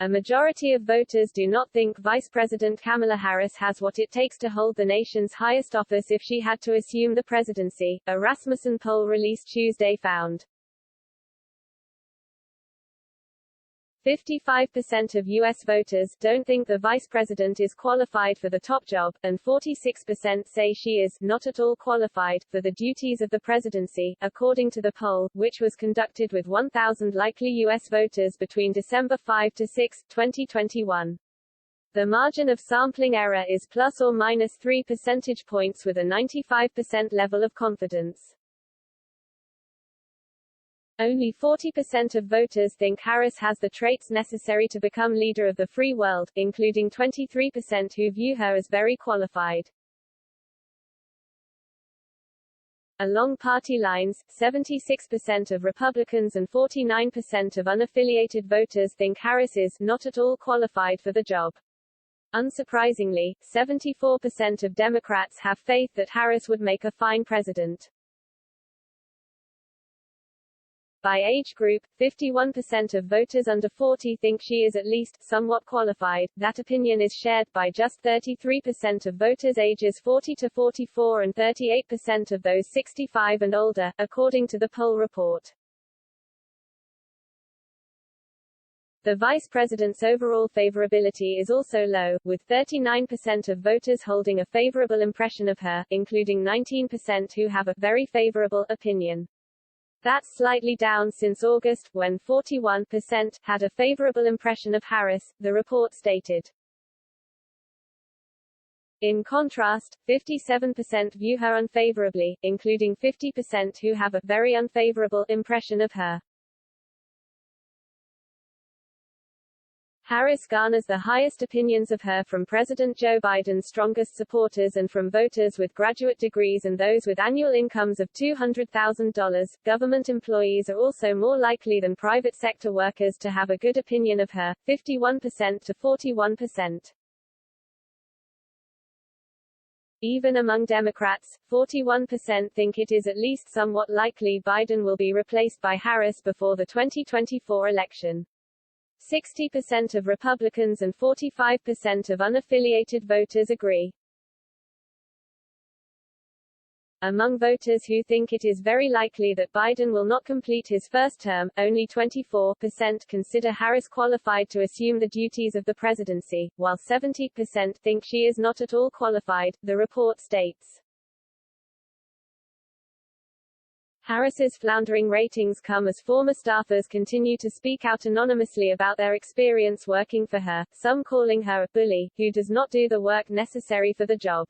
A majority of voters do not think Vice President Kamala Harris has what it takes to hold the nation's highest office if she had to assume the presidency, a Rasmussen poll released Tuesday found. 55% of U.S. voters don't think the vice president is qualified for the top job, and 46% say she is not at all qualified for the duties of the presidency, according to the poll, which was conducted with 1,000 likely U.S. voters between December 5 to 6, 2021. The margin of sampling error is plus or minus 3 percentage points with a 95% level of confidence. Only 40% of voters think Harris has the traits necessary to become leader of the free world, including 23% who view her as very qualified. Along party lines, 76% of Republicans and 49% of unaffiliated voters think Harris is not at all qualified for the job. Unsurprisingly, 74% of Democrats have faith that Harris would make a fine president. By age group, 51% of voters under 40 think she is at least somewhat qualified. That opinion is shared by just 33% of voters ages 40 to 44 and 38% of those 65 and older, according to the poll report. The vice president's overall favorability is also low, with 39% of voters holding a favorable impression of her, including 19% who have a very favorable opinion. That's slightly down since August, when 41% had a favorable impression of Harris, the report stated. In contrast, 57% view her unfavorably, including 50% who have a very unfavorable impression of her. Harris garners the highest opinions of her from President Joe Biden's strongest supporters and from voters with graduate degrees and those with annual incomes of $200,000. Government employees are also more likely than private sector workers to have a good opinion of her, 51% to 41%. Even among Democrats, 41% think it is at least somewhat likely Biden will be replaced by Harris before the 2024 election. 60% of Republicans and 45% of unaffiliated voters agree. Among voters who think it is very likely that Biden will not complete his first term, only 24% consider Harris qualified to assume the duties of the presidency, while 70% think she is not at all qualified, the report states. Harris's floundering ratings come as former staffers continue to speak out anonymously about their experience working for her, some calling her a bully, who does not do the work necessary for the job.